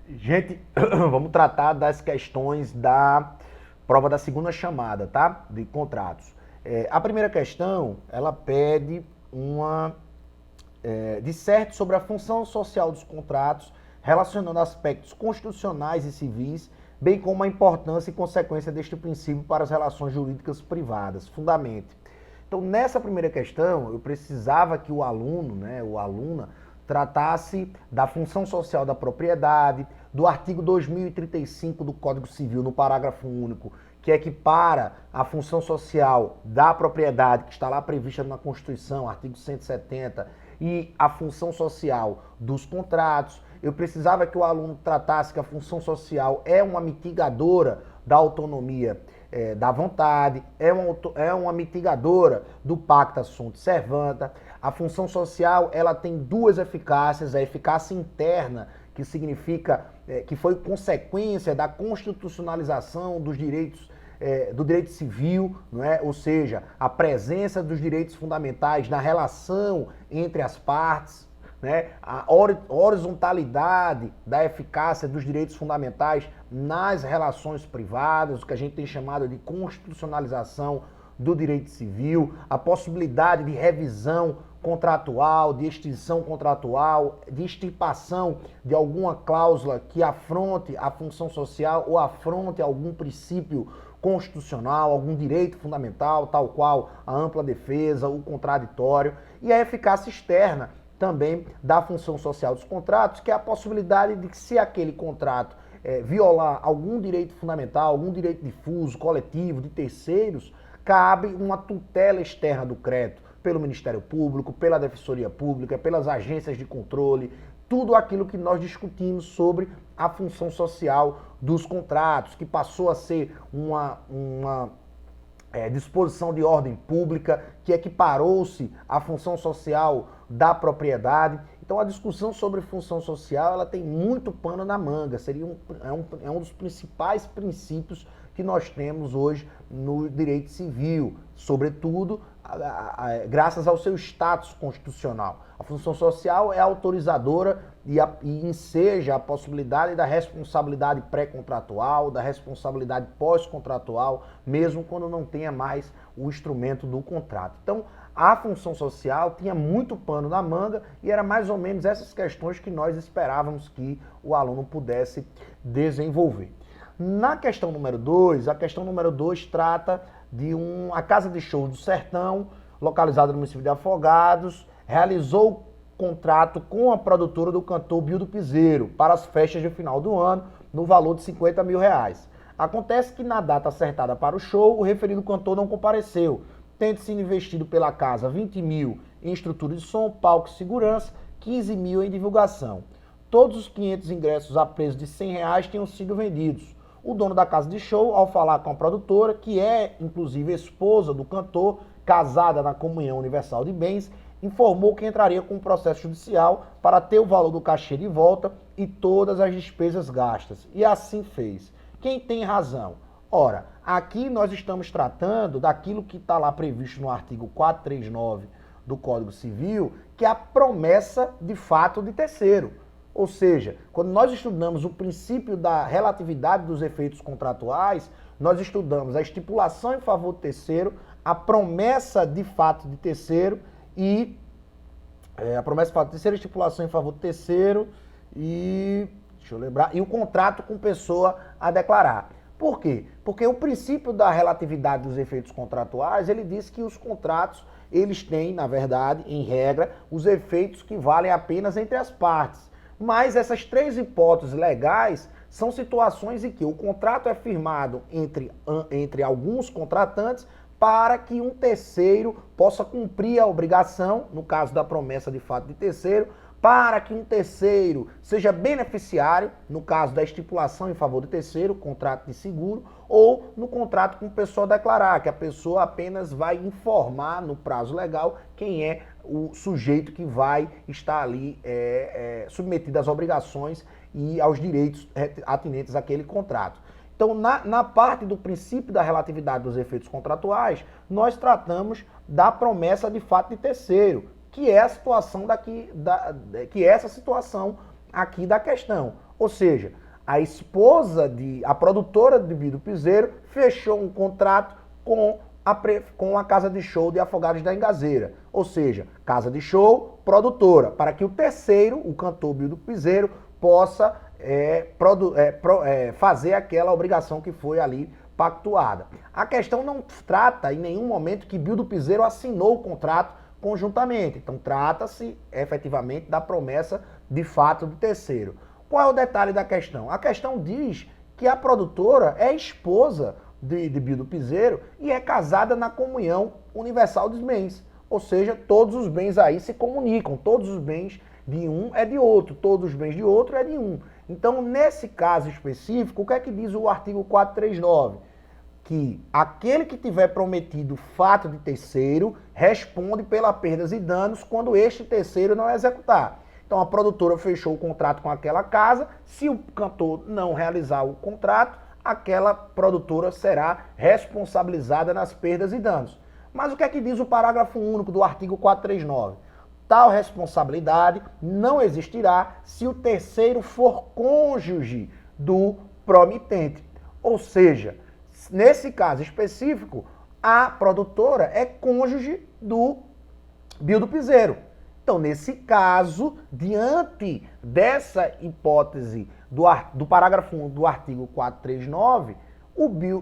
Gente, vamos tratar das questões da prova da segunda chamada, tá? De contratos. A primeira questão, ela pede disserte sobre a função social dos contratos, relacionando aspectos constitucionais e civis, bem como a importância e consequência deste princípio para as relações jurídicas privadas. Fundamente. Então, nessa primeira questão, eu precisava que o aluno, né, ou aluna, tratasse da função social da propriedade, do artigo 2035 do Código Civil, no parágrafo único, que equipara a função social da propriedade, que está lá prevista na Constituição, artigo 170, e a função social dos contratos. Eu precisava que o aluno tratasse que a função social é uma mitigadora da autonomia da vontade, é uma mitigadora do pacta sunt servanda. A função social, ela tem duas eficácias: a eficácia interna, que significa que foi consequência da constitucionalização dos direitos do direito civil, não é? Ou seja, a presença dos direitos fundamentais na relação entre as partes, né? A horizontalidade da eficácia dos direitos fundamentais nas relações privadas, o que a gente tem chamado de constitucionalização do direito civil, a possibilidade de revisão contratual, de extinção contratual, de extirpação de alguma cláusula que afronte a função social ou afronte algum princípio constitucional, algum direito fundamental, tal qual a ampla defesa, o contraditório, e a eficácia externa também da função social dos contratos, que é a possibilidade de que, se aquele contrato violar algum direito fundamental, algum direito difuso, coletivo, de terceiros, cabe uma tutela externa do crédito pelo Ministério Público, pela Defensoria Pública, pelas agências de controle, tudo aquilo que nós discutimos sobre a função social dos contratos, que passou a ser uma disposição de ordem pública, que equiparou-se à função social da propriedade. Então, a discussão sobre função social, ela tem muito pano na manga, é um dos principais princípios que nós temos hoje no direito civil, sobretudo graças ao seu status constitucional. A função social é autorizadora e enseja a possibilidade da responsabilidade pré-contratual, da responsabilidade pós-contratual, mesmo quando não tenha mais o instrumento do contrato. Então, a função social tinha muito pano na manga e era mais ou menos essas questões que nós esperávamos que o aluno pudesse desenvolver. Na questão número 2, a questão número 2 trata de a Casa de Shows do Sertão, localizada no município de Afogados, realizou contrato com a produtora do cantor Bildo Piseiro para as festas de final do ano, no valor de R$50 mil. Acontece que, na data acertada para o show, o referido cantor não compareceu, tendo sido investido pela casa 20 mil em estrutura de som, palco e segurança, 15 mil em divulgação. Todos os 500 ingressos a preço de R$100 tinham sido vendidos. O dono da casa de show, ao falar com a produtora, que é inclusive esposa do cantor, casada na comunhão universal de bens, informou que entraria com um processo judicial para ter o valor do cachê de volta e todas as despesas gastas. E assim fez. Quem tem razão? Ora, aqui nós estamos tratando daquilo que está lá previsto no artigo 439 do Código Civil, que é a promessa de fato de terceiro. Ou seja, quando nós estudamos o princípio da relatividade dos efeitos contratuais, nós estudamos a estipulação em favor do terceiro, a promessa de fato de terceiro e a promessa de fato de terceiro, a estipulação em favor do terceiro e deixa eu lembrar, e o contrato com pessoa a declarar. Por quê? Porque o princípio da relatividade dos efeitos contratuais, ele diz que os contratos, eles têm, na verdade, em regra, os efeitos que valem apenas entre as partes. Mas essas três hipóteses legais são situações em que o contrato é firmado entre alguns contratantes para que um terceiro possa cumprir a obrigação, no caso da promessa de fato de terceiro, para que um terceiro seja beneficiário, no caso da estipulação em favor do terceiro, contrato de seguro, ou no contrato com pessoa declarar, que a pessoa apenas vai informar no prazo legal quem é o sujeito que vai estar ali submetido às obrigações e aos direitos atinentes àquele contrato. Então, na parte do princípio da relatividade dos efeitos contratuais, nós tratamos da promessa de fato de terceiro, que é a situação que é essa situação aqui da questão. Ou seja, a produtora de Bill do Piseiro fechou um contrato com a casa de show de Afogados da Engazeira. Ou seja, casa de show, produtora, para que o terceiro, o cantor Bill do Piseiro, possa fazer aquela obrigação que foi ali pactuada. A questão não trata em nenhum momento que Bill do Piseiro assinou o contrato conjuntamente. Então trata-se efetivamente da promessa de fato do terceiro. Qual é o detalhe da questão? A questão diz que a produtora é esposa de Bill do Piseiro e é casada na comunhão universal dos bens. Ou seja, todos os bens aí se comunicam, todos os bens de um é de outro, todos os bens de outro é de um. Então, nesse caso específico, o que é que diz o artigo 439? Que aquele que tiver prometido fato de terceiro responde pela perdas e danos quando este terceiro não executar. Então a produtora fechou o contrato com aquela casa, se o cantor não realizar o contrato, aquela produtora será responsabilizada nas perdas e danos. Mas o que é que diz o parágrafo único do artigo 439? Tal responsabilidade não existirá se o terceiro for cônjuge do promitente. Ou seja, nesse caso específico, a produtora é cônjuge do Bill do Piseiro. Então, nesse caso, diante dessa hipótese do parágrafo 1 do artigo 439,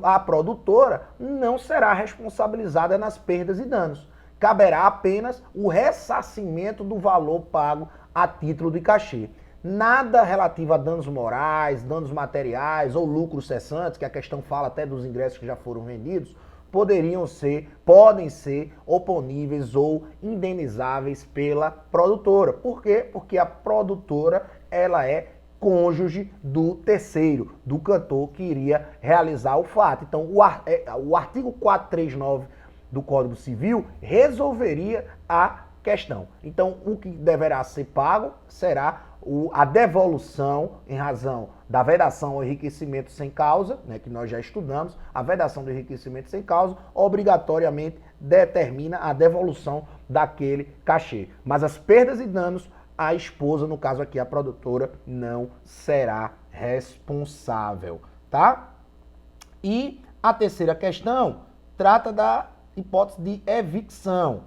a produtora não será responsabilizada nas perdas e danos. Caberá apenas o ressarcimento do valor pago a título de cachê. Nada relativo a danos morais, danos materiais ou lucros cessantes, que a questão fala até dos ingressos que já foram vendidos, podem ser oponíveis ou indenizáveis pela produtora. Por quê? Porque a produtora, ela é cônjuge do terceiro, do cantor que iria realizar o fato. Então, o artigo 439 do Código Civil resolveria a questão. Então, o que deverá ser pago será a devolução em razão da vedação ao enriquecimento sem causa, né, que nós já estudamos. A vedação do enriquecimento sem causa obrigatoriamente determina a devolução daquele cachê. Mas as perdas e danos, a esposa, no caso aqui a produtora, não será responsável, tá? E a terceira questão trata da hipótese de evicção.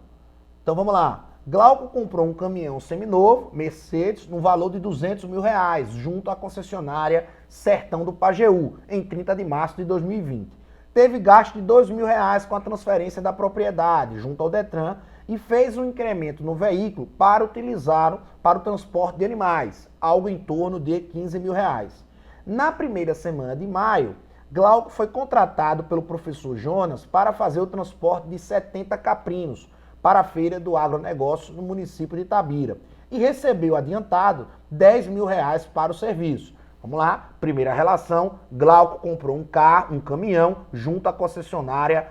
Então vamos lá. Glauco comprou um caminhão seminovo, Mercedes, no valor de R$200 mil, junto à concessionária Sertão do Pajeú, em 30 de março de 2020. Teve gasto de R$2 mil com a transferência da propriedade, junto ao Detran, e fez um incremento no veículo para utilizá-lo para o transporte de animais, algo em torno de R$15 mil. Na primeira semana de maio, Glauco foi contratado pelo professor Jonas para fazer o transporte de 70 caprinos para a Feira do Agronegócio no município de Itabira e recebeu adiantado R$10 mil para o serviço. Vamos lá, primeira relação, Glauco comprou um caminhão junto à concessionária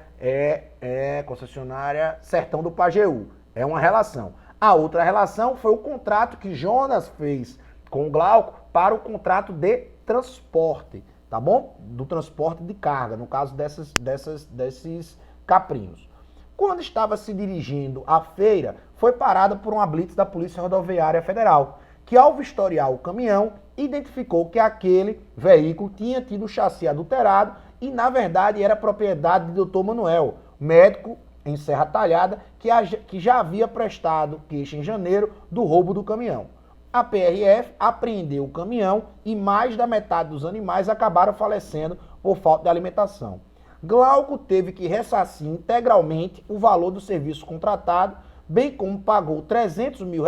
concessionária Sertão do Pajeú. É uma relação. A outra relação foi o contrato que Jonas fez com o Glauco para o contrato de transporte, tá bom? Do transporte de carga, no caso desses caprinos. Quando estava se dirigindo à feira, foi parada por uma blitz da Polícia Rodoviária Federal, que ao vistoriar o caminhão, identificou que aquele veículo tinha tido chassi adulterado e, na verdade, era propriedade do Dr. Manuel, médico em Serra Talhada, que já havia prestado queixa em janeiro do roubo do caminhão. A PRF apreendeu o caminhão e mais da metade dos animais acabaram falecendo por falta de alimentação. Glauco teve que ressarcir integralmente o valor do serviço contratado, bem como pagou R$300 mil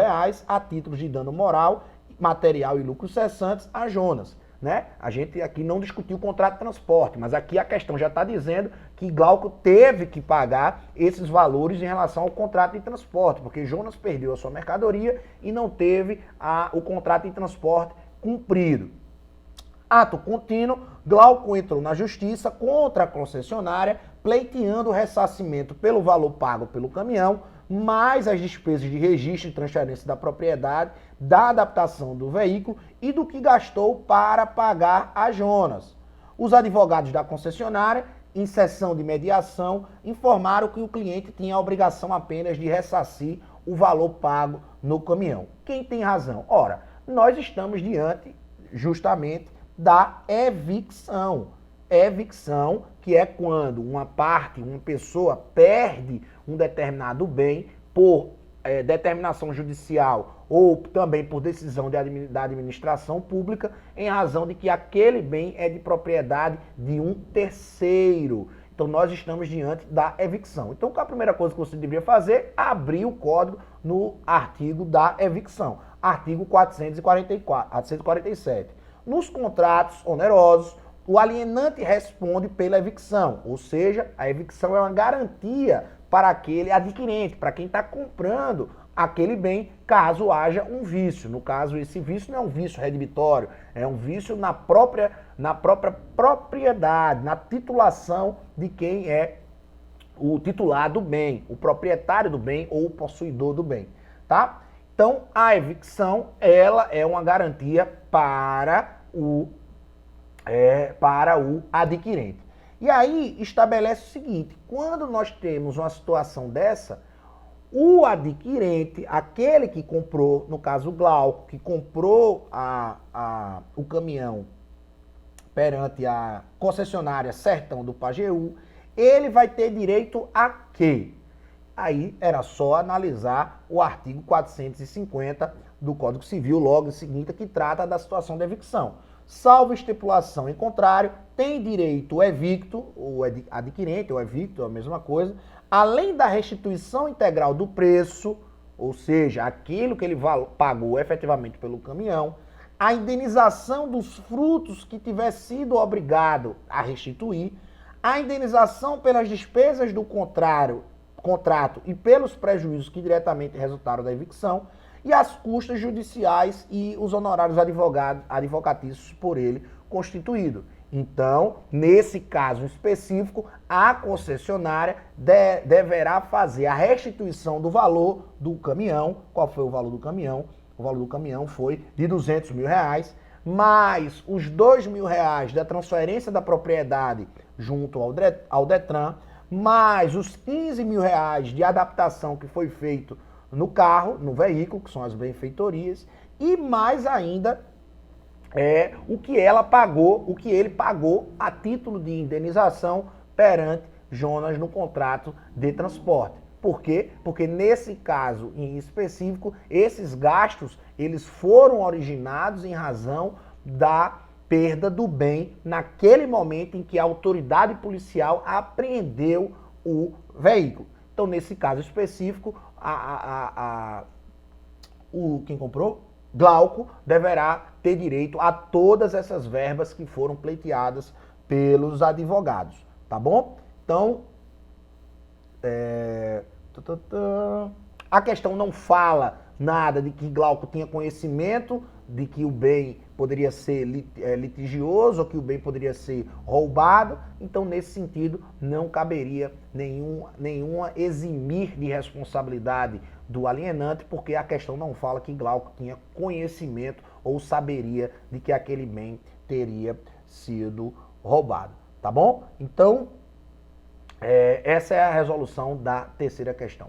a título de dano moral, material e lucros cessantes a Jonas. Né? A gente aqui não discutiu o contrato de transporte, mas aqui a questão já está dizendo que Glauco teve que pagar esses valores em relação ao contrato de transporte, porque Jonas perdeu a sua mercadoria e não teve o contrato de transporte cumprido. Ato contínuo, Glauco entrou na justiça contra a concessionária, pleiteando o ressarcimento pelo valor pago pelo caminhão, mais as despesas de registro e transferência da propriedade, da adaptação do veículo e do que gastou para pagar a Jonas. Os advogados da concessionária, em sessão de mediação, informaram que o cliente tinha a obrigação apenas de ressarcir o valor pago no caminhão. Quem tem razão? Ora, nós estamos diante justamente da evicção. Evicção, que é quando uma pessoa perde um determinado bem por determinação judicial ou também por decisão da administração pública, em razão de que aquele bem é de propriedade de um terceiro. Então nós estamos diante da evicção. Então a primeira coisa que você deveria fazer é abrir o código no artigo da evicção. Artigo 447. Nos contratos onerosos, o alienante responde pela evicção, ou seja, a evicção é uma garantia para aquele adquirente, para quem está comprando aquele bem, caso haja um vício. No caso, esse vício não é um vício redibitório, é um vício na própria propriedade, na titulação de quem é o titular do bem, o proprietário do bem ou o possuidor do bem, tá? Então, a evicção, ela é uma garantia para o adquirente. E aí estabelece o seguinte: quando nós temos uma situação dessa, o adquirente, aquele que comprou, no caso o Glauco, que comprou o caminhão perante a concessionária Sertão do Pajeú, ele vai ter direito a quê? Aí era só analisar o artigo 450 do Código Civil, logo em seguida, que trata da situação de evicção. Salvo estipulação em contrário, tem direito o evicto, o adquirente, o evicto, é a mesma coisa, além da restituição integral do preço, ou seja, aquilo que ele pagou efetivamente pelo caminhão, a indenização dos frutos que tiver sido obrigado a restituir, a indenização pelas despesas do contrato e pelos prejuízos que diretamente resultaram da evicção, e as custas judiciais e os honorários advocatícios por ele constituído. Então, nesse caso específico, a concessionária deverá fazer a restituição do valor do caminhão. Qual foi o valor do caminhão? O valor do caminhão foi de R$200 mil, mais os R$2.000 da transferência da propriedade junto ao Detran, mais os R$15 mil de adaptação que foi feito no carro, no veículo, que são as benfeitorias, e mais ainda o que ele pagou a título de indenização perante Jonas no contrato de transporte. Por quê? Porque nesse caso em específico, esses gastos, eles foram originados em razão da perda do bem naquele momento em que a autoridade policial apreendeu o veículo. Então, nesse caso específico, quem comprou, Glauco, deverá ter direito a todas essas verbas que foram pleiteadas pelos advogados, tá bom? Então, a questão não fala nada de que Glauco tinha conhecimento de que o bem poderia ser litigioso ou que o bem poderia ser roubado. Então, nesse sentido, não caberia nenhuma eximir de responsabilidade do alienante, porque a questão não fala que Glauco tinha conhecimento ou saberia de que aquele bem teria sido roubado, tá bom? Então, essa é a resolução da terceira questão.